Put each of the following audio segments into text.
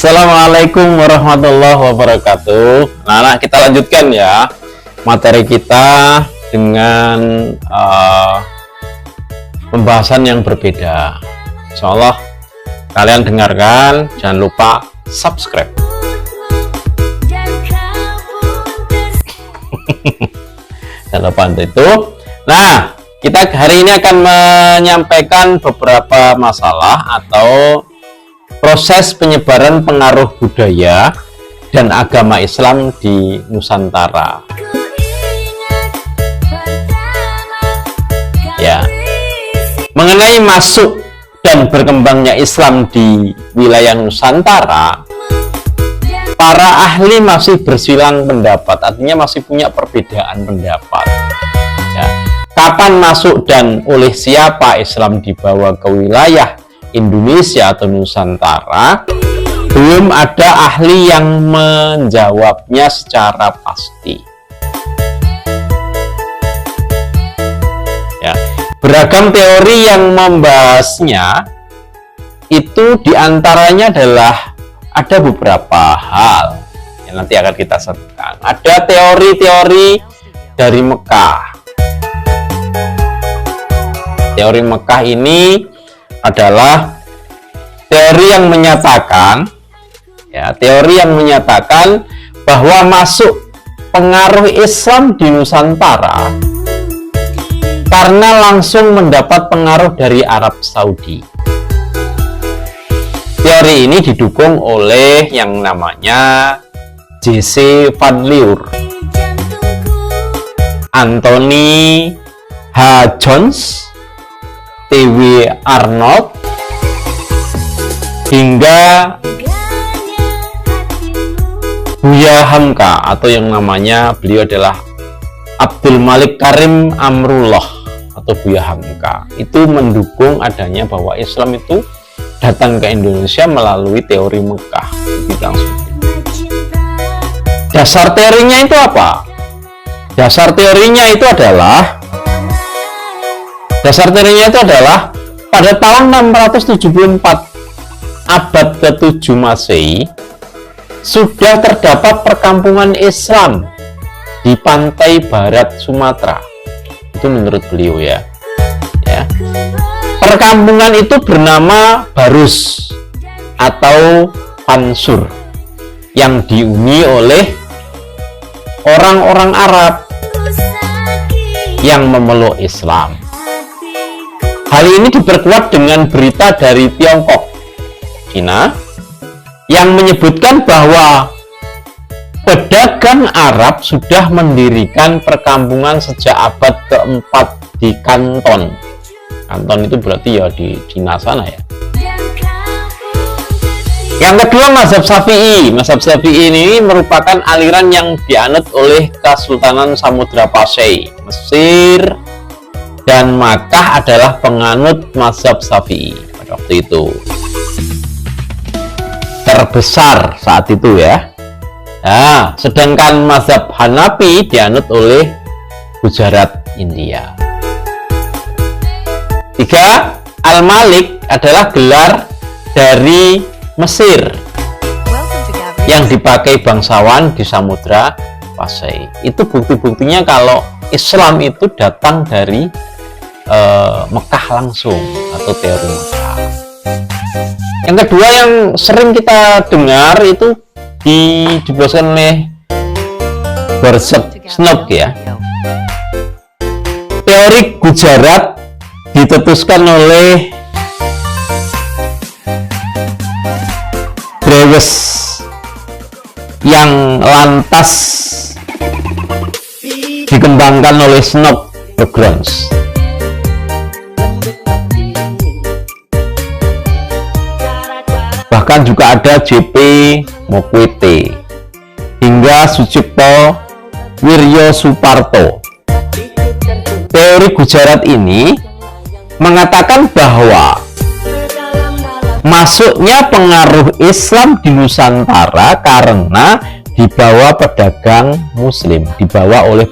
Assalamualaikum warahmatullahi wabarakatuh. Nah, kita lanjutkan ya materi kita dengan pembahasan yang berbeda. Insyaallah kalian dengarkan, jangan lupa subscribe. Jangan lupa untuk itu. Nah, kita hari ini akan menyampaikan beberapa masalah atau proses penyebaran pengaruh budaya dan agama Islam di Nusantara. Ya, mengenai masuk dan berkembangnya Islam di wilayah Nusantara, para ahli masih bersilang pendapat, artinya masih punya perbedaan pendapat. Ya, kapan masuk dan oleh siapa Islam dibawa ke wilayah Indonesia atau Nusantara, belum ada ahli yang menjawabnya secara pasti. Ya, beragam teori yang membahasnya itu diantaranya adalah ada beberapa hal yang nanti akan kita sebutkan. Ada teori-teori dari Mekah. Teori Mekah ini adalah teori yang menyatakan bahwa masuk pengaruh Islam di Nusantara karena langsung mendapat pengaruh dari Arab Saudi. Teori ini didukung oleh yang namanya J.C. Fadliur, Anthony H. Jones, T.W. Arnold, hingga Buya Hamka, atau yang namanya beliau adalah Abdul Malik Karim Amrullah atau Buya Hamka. Itu mendukung adanya bahwa Islam itu datang ke Indonesia melalui teori Mekah. Dasar teorinya itu apa? Dasar teorinya itu adalah pada tahun 674 abad ke-7 Masehi sudah terdapat perkampungan Islam di pantai barat Sumatera. Itu menurut beliau ya. Perkampungan itu bernama Barus atau Pansur yang dihuni oleh orang-orang Arab yang memeluk Islam. Hal ini diperkuat dengan berita dari Tiongkok, Cina, yang menyebutkan bahwa pedagang Arab sudah mendirikan perkampungan sejak abad ke-4 di Kanton. Kanton itu berarti ya di Cina sana ya. Yang kedua, mazhab Syafi'i. Mazhab Syafi'i ini merupakan aliran yang dianut oleh Kesultanan Samudra Pasai, Mesir, dan Makkah adalah penganut mazhab Syafi'i pada waktu itu. Terbesar saat itu ya. Nah, sedangkan mazhab Hanafi dianut oleh Gujarat, India. 3. Al-Malik adalah gelar dari Mesir yang dipakai bangsawan di Samudra Pasai. Itu bukti-buktinya kalau Islam itu datang dari Mekah langsung, atau teori Mekah. Yang kedua yang sering kita dengar itu dijelaskan oleh Bersnok ya. Teori Gujarat ditetuskan oleh Drewes yang lantas dikembangkan oleh Snok Backgrounds. Bahkan juga ada J.P. Mokwete hingga Sucipto Wiryo Suparto. Teori Gujarat ini mengatakan bahwa masuknya pengaruh Islam di Nusantara karena dibawa pedagang Muslim, dibawa oleh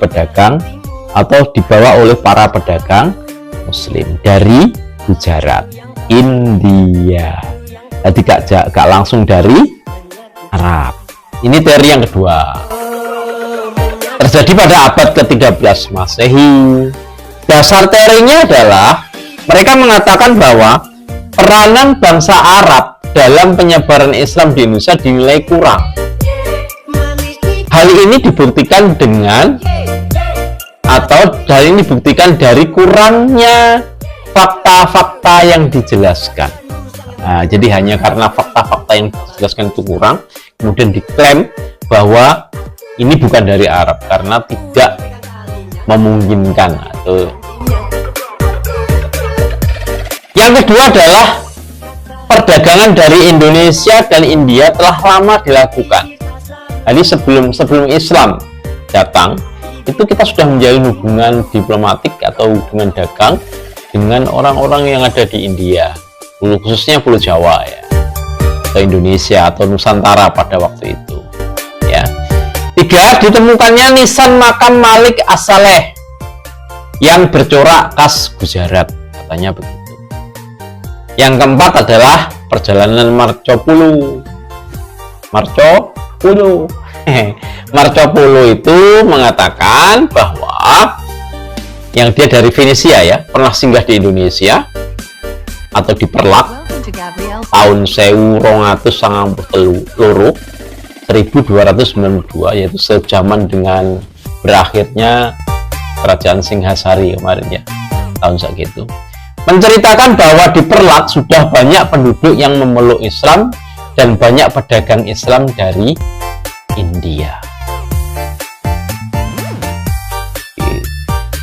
para pedagang Muslim dari Gujarat, India. Jadi gak langsung dari Arab. Ini teori yang kedua. Terjadi pada abad ke-13 Masehi. Dasar teorinya adalah mereka mengatakan bahwa peranan bangsa Arab dalam penyebaran Islam di Indonesia dinilai kurang. Hal ini dibuktikan dari kurangnya fakta-fakta yang dijelaskan. Nah, jadi hanya karena fakta-fakta yang dijelaskan itu kurang, kemudian diklaim bahwa ini bukan dari Arab karena tidak memungkinkan. Yang kedua adalah perdagangan dari Indonesia dan India telah lama dilakukan. Jadi sebelum Islam datang, itu kita sudah menjalin hubungan diplomatik atau hubungan dagang dengan orang-orang yang ada di India, khususnya Pulau Jawa ya, atau Indonesia atau Nusantara pada waktu itu. Ya. 3, ditemukannya nisan makam Malik As-Saleh yang bercorak khas Gujarat, katanya begitu. Yang keempat adalah perjalanan Marco Polo. Marco Polo itu mengatakan bahwa yang dia dari Venesia ya, pernah singgah di Indonesia atau di Perlak tahun 1292, yaitu sejaman dengan berakhirnya kerajaan Singhasari kemarin ya, tahun segitu, menceritakan bahwa di Perlak sudah banyak penduduk yang memeluk Islam dan banyak pedagang Islam dari India.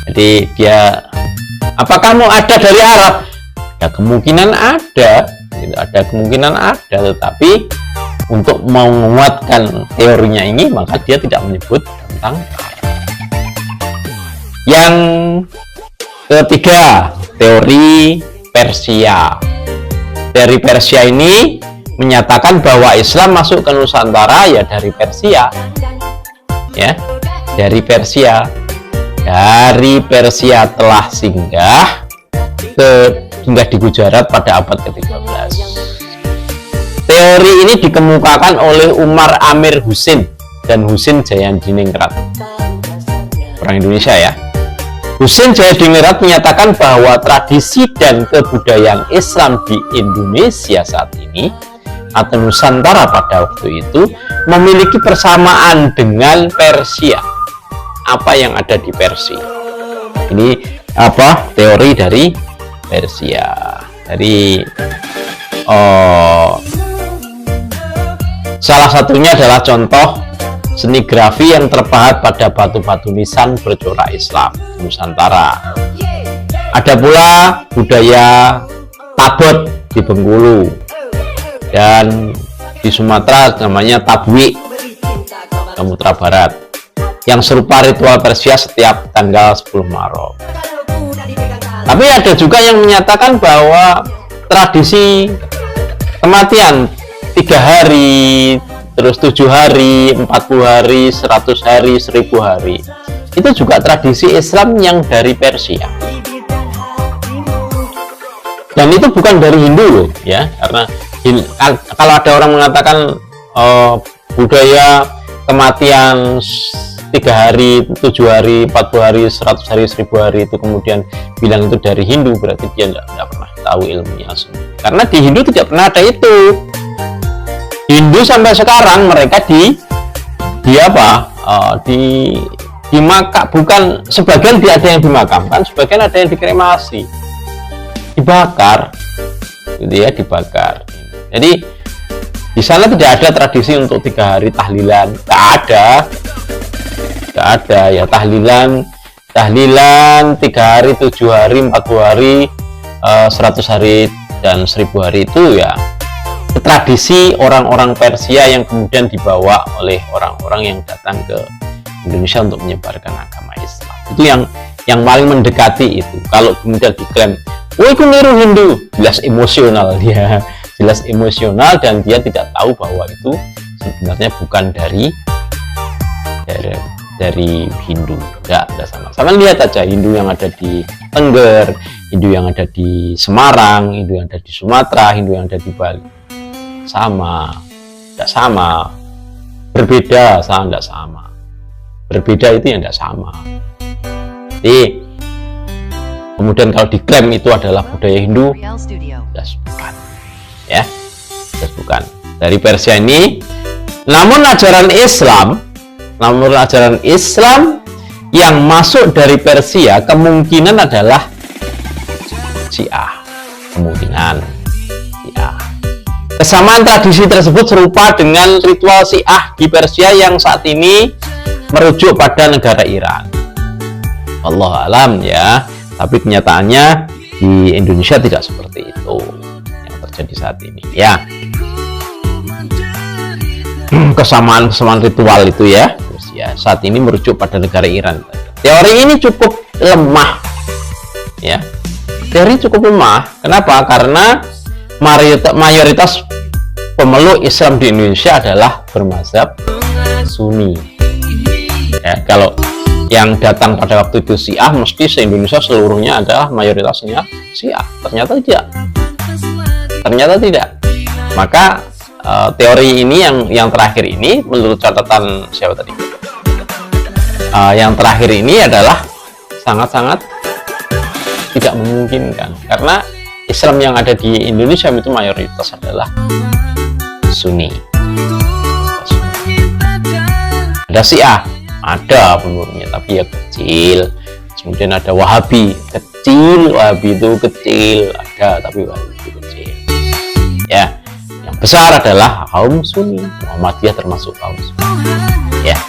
Jadi dia, apakah mau ada dari Arab? Ya kemungkinan ada, tetapi untuk menguatkan teorinya ini maka dia tidak menyebut tentang Arab. Yang ketiga, teori Persia. Teori Persia ini menyatakan bahwa Islam masuk ke Nusantara ya dari Persia. Ya, dari Persia. Dari Persia telah singgah di Gujarat pada abad ke-13. Teori ini dikemukakan oleh Umar Amir Husin dan Husin Jayadiningrat, orang Indonesia ya. Husin Jayadiningrat menyatakan bahwa tradisi dan kebudayaan Islam di Indonesia saat ini atau Nusantara pada waktu itu memiliki persamaan dengan Persia. Apa yang ada di Persia? Ini teori dari Persia. Dari salah satunya adalah contoh seni grafi yang terpahat pada batu-batu nisan bercorak Islam di Nusantara. Ada pula budaya tabot di Bengkulu, dan di Sumatera namanya tabwi, Sumatera Barat, yang serupa ritual Persia setiap tanggal 10 Muharram. Tapi ada juga yang menyatakan bahwa tradisi kematian 3 hari, terus 7 hari, 40 hari, 100 hari, 1000 hari, itu juga tradisi Islam yang dari Persia. Dan itu bukan dari Hindu loh ya, karena kalau ada orang mengatakan budaya kematian 3 hari, 7 hari, 40 hari, 100 hari, 1000 hari itu kemudian bilang itu dari Hindu, berarti dia tidak pernah tahu ilmunya sendiri. Karena di Hindu tidak pernah ada itu. Hindu sampai sekarang mereka bukan sebagian dia ada yang dimakamkan, sebagian ada yang dikremasi, dibakar, gitu ya, dibakar. Jadi di sana tidak ada tradisi untuk 3 hari tahlilan, nggak ada ya, tahlilan 3 hari, 7 hari, 40 hari, 100 hari dan 1000 hari itu ya tradisi orang-orang Persia yang kemudian dibawa oleh orang-orang yang datang ke Indonesia untuk menyebarkan agama Islam. Itu yang paling mendekati itu. Kalau kemudian diklaim, "Oh, itu niru Hindu," jelas emosional dia, jelas emosional, dan dia tidak tahu bahwa itu sebenarnya bukan dari Hindu. Enggak sama-sama. Lihat aja Hindu yang ada di Tengger, Hindu yang ada di Semarang, Hindu yang ada di Sumatera, Hindu yang ada di Bali. Sama, tidak sama. berbeda, tidak sama. Berbeda itu yang tidak sama. Jadi kemudian kalau diklaim itu adalah budaya Hindu, jelas bukan. Ya, jelas bukan. Dari Persia ini, namun ajaran Islam yang masuk dari Persia kemungkinan adalah Syiah. Kemungkinan Syiah. Kesamaan tradisi tersebut serupa dengan ritual Syiah di Persia yang saat ini merujuk pada negara Iran. Wallahu alam ya. Tapi kenyataannya di Indonesia tidak seperti itu yang terjadi saat ini ya. Kesamaan ritual itu ya saat ini merujuk pada negara Iran. Teori ini cukup lemah ya. Teori cukup lemah. Kenapa? Karena mayoritas pemeluk Islam di Indonesia adalah bermazhab Sunni ya. Kalau yang datang pada waktu itu Syiah, mesti se-Indonesia seluruhnya adalah mayoritasnya Syiah. Ternyata tidak. Maka teori ini yang terakhir ini menurut catatan siapa tadi? Yang terakhir ini adalah sangat-sangat tidak memungkinkan, karena Islam yang ada di Indonesia itu mayoritas adalah Sunni. Ada Syiah, ada penurunnya, tapi ya kecil. Kemudian ada Wahabi, kecil. Wahabi itu kecil, ada, tapi Wahabi itu kecil. Ya, yang besar adalah kaum Sunni. Muhammadiyah termasuk kaum Sunni. Ya,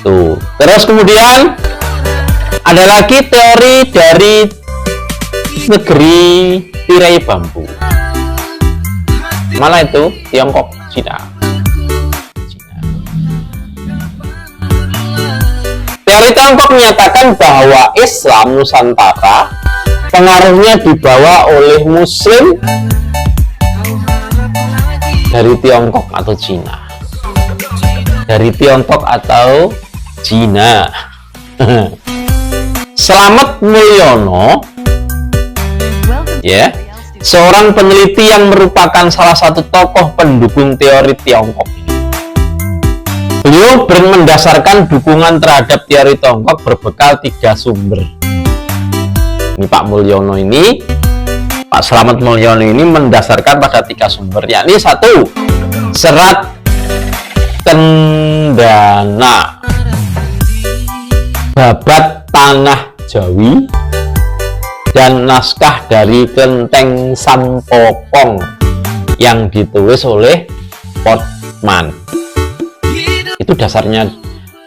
tuh. Terus kemudian ada lagi teori dari negeri tirai bambu. Mana itu? Tiongkok, Cina. Teori Tiongkok menyatakan bahwa Islam Nusantara pengaruhnya dibawa oleh Muslim dari Tiongkok atau Cina. Dari Tiongkok atau Cina. Slamet Mulyono ya, seorang peneliti yang merupakan salah satu tokoh pendukung teori Tiongkok ini. Beliau mendasarkan dukungan terhadap teori Tiongkok berbekal 3 sumber. Ini Pak Mulyono ini, Pak Slamet Mulyono ini mendasarkan pada 3 sumber, yakni 1. Serat Kendana Babat Tanah Jawi dan naskah dari Klenteng Sampokong yang ditulis oleh Potman. Itu dasarnya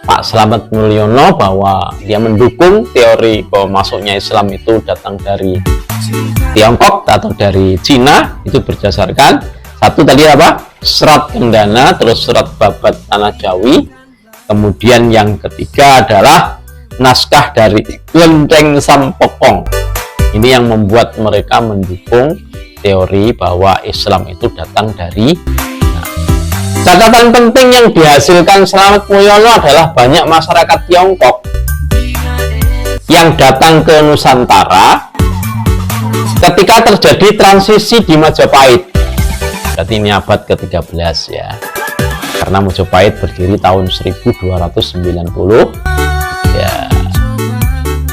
Pak Slamet Mulyono, bahwa dia mendukung teori bahwa masuknya Islam itu datang dari Tiongkok atau dari Cina. Itu berdasarkan 1 tadi apa? Serat Kendana, terus serat Babat Tanah Jawi. Kemudian yang ketiga adalah naskah dari Klenteng Sampokong. Ini yang membuat mereka mendukung teori bahwa Islam itu datang dari Catatan penting yang dihasilkan Slamet Mulyono adalah banyak masyarakat Tiongkok yang datang ke Nusantara ketika terjadi transisi di Majapahit. Berarti ini abad ke-13 ya. Karena Majapahit berdiri tahun 1290 ya.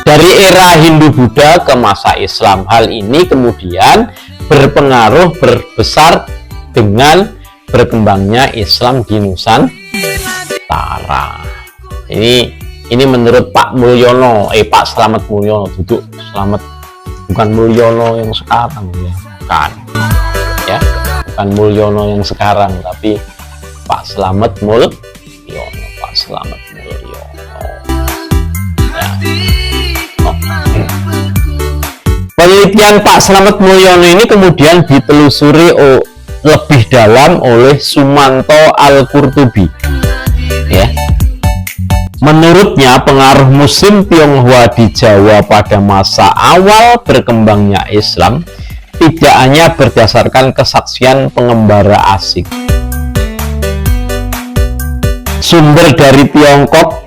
Dari era Hindu-Buddha ke masa Islam. Hal ini kemudian berpengaruh berbesar dengan berkembangnya Islam di Nusantara. Ini menurut Pak Mulyono, Pak Slamet Mulyono, duduk Slamet, bukan Mulyono yang sekarang ya, bukan Mulyono yang sekarang, tapi Pak Slamet Mulyono, Pak Slamet Mulyono. Ya. Penelitian Pak Slamet Mulyono ini kemudian ditelusuri lebih dalam oleh Sumanto Al-Qurtubi ya. Menurutnya pengaruh Muslim Tionghoa di Jawa pada masa awal berkembangnya Islam tidak hanya berdasarkan kesaksian pengembara asing. Sumber dari Tiongkok,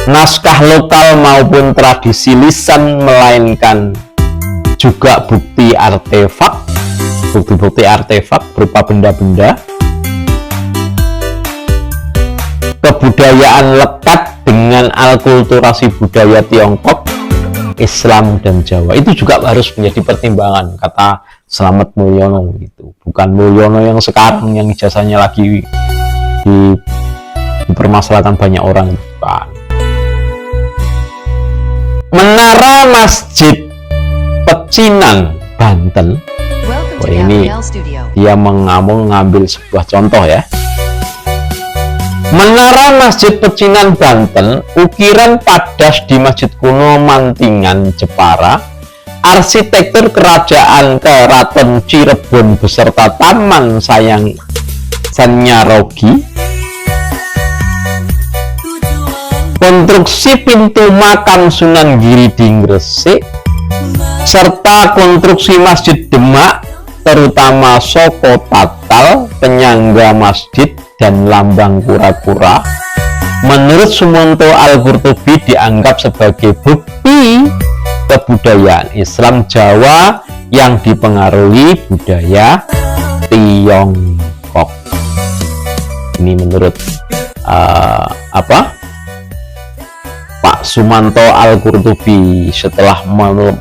naskah lokal maupun tradisi lisan, melainkan juga bukti artefak berupa benda-benda kebudayaan lekat dengan alkulturasi budaya Tiongkok, Islam dan Jawa. Itu juga harus menjadi pertimbangan, kata Slamet Mulyono gitu. Bukan Mulyono yang sekarang yang ijazahnya lagi dipermasalahkan banyak orang, bukan. Menara Masjid Pecinan, Banten. Oh, ini dia mengambil sebuah contoh ya. Menara Masjid Pecinan, Banten, ukiran padas di Masjid Kuno Mantingan, Jepara, arsitektur Kerajaan Keraton Cirebon beserta Taman Sanyarogi, konstruksi pintu makam Sunan Giri di Gresik, serta konstruksi Masjid Demak, terutama Soko Tatal, penyangga masjid, dan lambang kura-kura, menurut Sumonto Al-Qurtubi dianggap sebagai bukti kebudayaan Islam Jawa yang dipengaruhi budaya Tiongkok. Ini menurut Pak Sumonto Al-Qurtubi setelah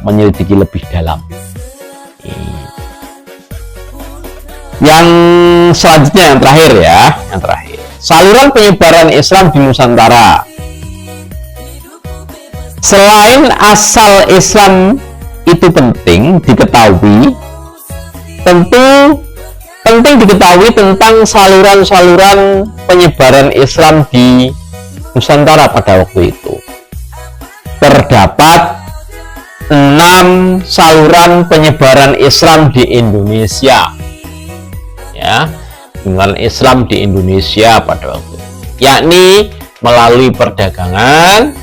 menyelidiki lebih dalam. Yang selanjutnya, yang terakhir ya, saluran penyebaran Islam di Nusantara. Selain asal Islam itu penting diketahui, tentu penting diketahui tentang saluran-saluran penyebaran Islam di Nusantara pada waktu itu. Terdapat 6 saluran penyebaran Islam di Indonesia. Ya, dengan Islam di Indonesia pada waktu itu, yakni melalui perdagangan,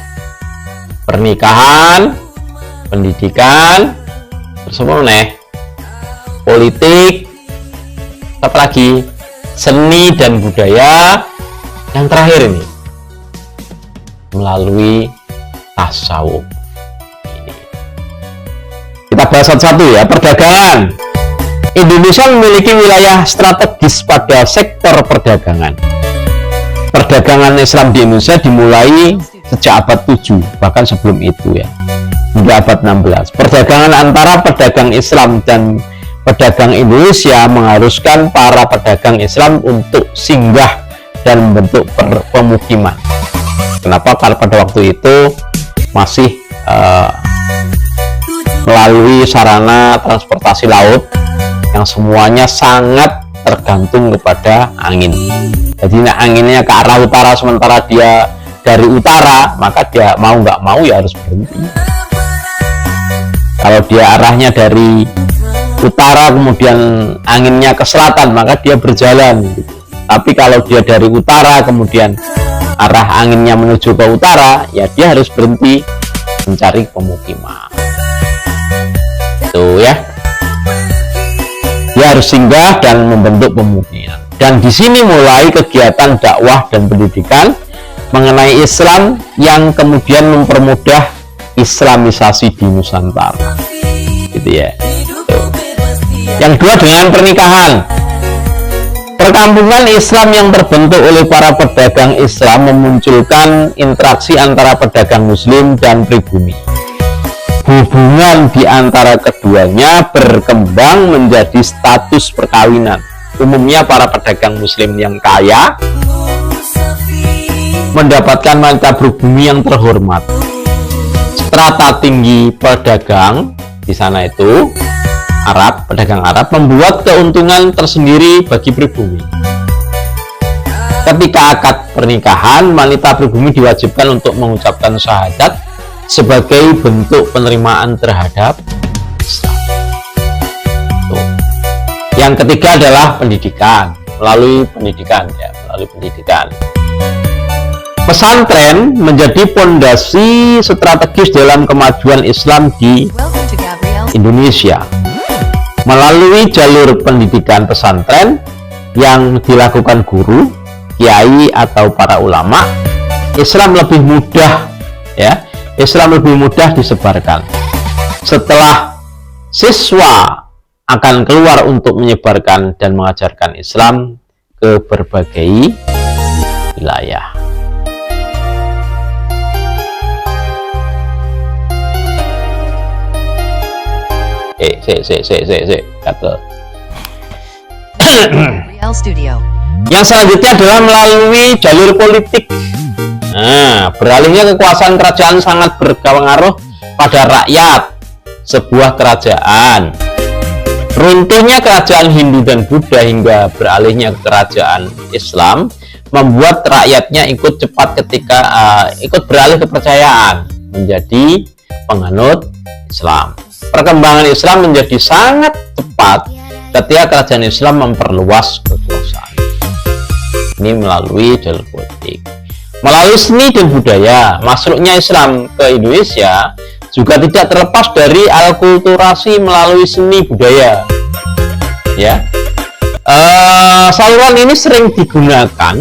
pernikahan, pendidikan, politik, apa lagi, seni dan budaya, yang terakhir ini melalui tasawuf. Ini kita bahas satu-satu ya. Perdagangan. Indonesia memiliki wilayah strategis pada sektor perdagangan. Perdagangan Islam di Indonesia dimulai sejak abad 7, bahkan sebelum itu ya, hingga abad 16. Perdagangan antara pedagang Islam dan pedagang Indonesia mengharuskan para pedagang Islam untuk singgah dan membentuk pemukiman. Kenapa? Karena pada waktu itu masih melalui sarana transportasi laut yang semuanya sangat tergantung kepada angin. Jadi anginnya ke arah utara, sementara dia dari utara, maka dia mau nggak mau ya harus berhenti. Kalau dia arahnya dari utara kemudian anginnya ke selatan, maka dia berjalan gitu. Tapi kalau dia dari utara kemudian arah anginnya menuju ke utara, ya dia harus berhenti mencari pemukiman. Itu ya. Dia harus singgah dan membentuk pemukiman. Dan di sini mulai kegiatan dakwah dan pendidikan mengenai Islam yang kemudian mempermudah Islamisasi di Nusantara. Gitu ya. Yang kedua, dengan pernikahan. Perkampungan Islam yang terbentuk oleh para pedagang Islam memunculkan interaksi antara pedagang Muslim dan pribumi. Hubungan di antara keduanya berkembang menjadi status perkawinan. Umumnya para pedagang Muslim yang kaya mendapatkan wanita pribumi yang terhormat. Strata tinggi pedagang di sana itu Arab, pedagang Arab, membuat keuntungan tersendiri bagi pribumi. Ketika akad pernikahan, wanita pribumi diwajibkan untuk mengucapkan syahadat sebagai bentuk penerimaan terhadap Islam. Yang ketiga adalah pendidikan, melalui pendidikan ya, melalui pendidikan. Pesantren menjadi fondasi strategis dalam kemajuan Islam di Indonesia. Melalui jalur pendidikan pesantren yang dilakukan guru, kiai atau para ulama, Islam lebih mudah ya. Islam lebih mudah disebarkan. Setelah siswa akan keluar untuk menyebarkan dan mengajarkan Islam ke berbagai wilayah. Kata. Real Studio. Yang selanjutnya adalah melalui jalur politik. Nah, beralihnya kekuasaan kerajaan sangat berpengaruh pada rakyat sebuah kerajaan. Runtuhnya kerajaan Hindu dan Buddha hingga beralihnya ke kerajaan Islam membuat rakyatnya ikut cepat ketika ikut beralih kepercayaan menjadi penganut Islam. Perkembangan Islam menjadi sangat cepat ketika kerajaan Islam memperluas kekuasaan. Ini melalui jalur politik. Melalui seni dan budaya, masuknya Islam ke Indonesia juga tidak terlepas dari alkulturasi melalui seni budaya. Ya, saluran ini sering digunakan,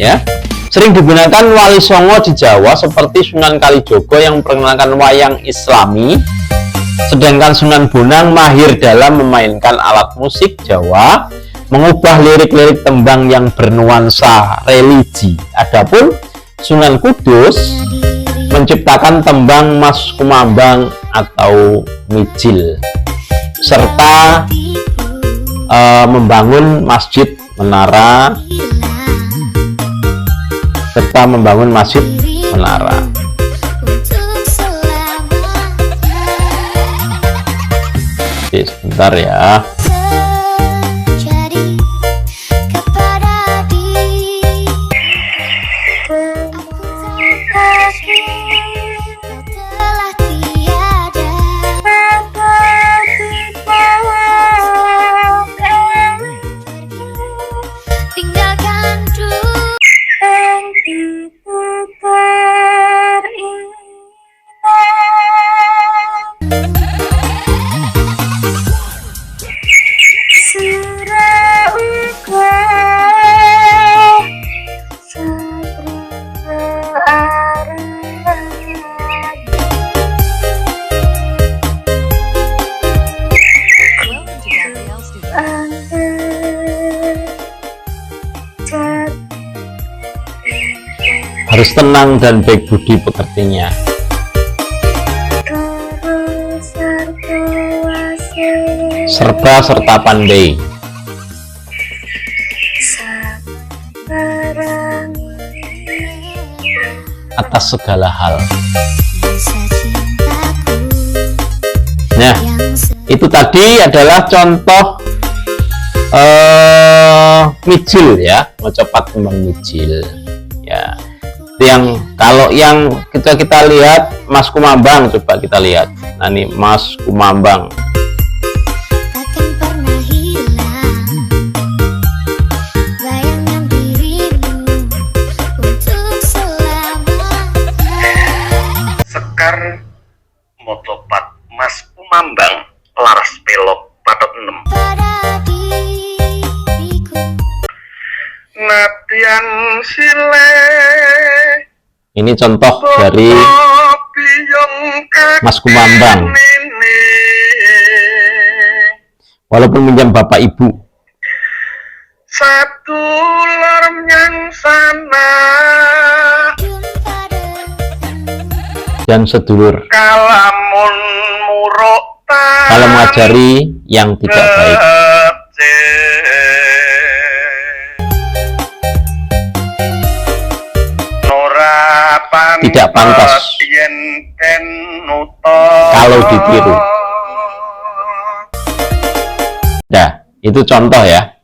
ya, sering digunakan Wali Songo di Jawa seperti Sunan Kalijogo yang memperkenalkan wayang Islami, sedangkan Sunan Bonang mahir dalam memainkan alat musik Jawa, mengubah lirik-lirik tembang yang bernuansa religi. Adapun Sunan Kudus menciptakan tembang Mas Kumambang atau Mijil, serta membangun masjid menara, Oke, sebentar ya. Harus tenang dan baik budi pekertinya. Serba serta pandai atas segala hal. Nah, itu tadi adalah contoh mijil ya, mencepat kembang mijil ya. Yang kalau yang kita lihat Mas Kumambang, coba kita lihat. Nah, ini Mas Kumambang. Sekar motopat Mas Kumambang laras pelok patot 6 natian sile. Ini contoh dari Mas Kumambang, walaupun minjam bapak ibu. Satu lorem yang sana dan sedulur kalamun muruk kalau mengajari yang tidak baik. Tidak pantas kalau ditiru. Nah, itu contoh ya.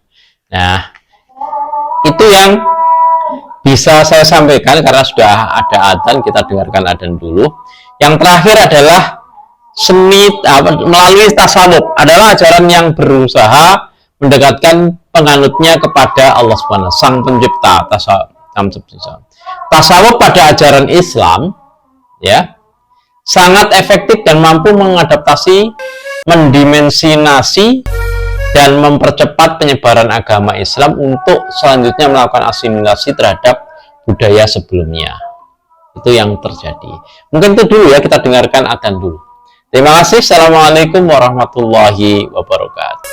Nah, itu yang bisa saya sampaikan karena sudah ada adzan, kita dengarkan adzan dulu. Yang terakhir adalah seni melalui tasawuf, adalah ajaran yang berusaha mendekatkan penganutnya kepada Allah Subhanahu, Sang Pencipta. Tasawuf pada ajaran Islam ya sangat efektif dan mampu mengadaptasi, mendimensionasi dan mempercepat penyebaran agama Islam untuk selanjutnya melakukan asimilasi terhadap budaya sebelumnya. Itu yang terjadi. Mungkin itu dulu ya, kita dengarkan adzan dulu. Terima kasih. Assalamualaikum warahmatullahi wabarakatuh.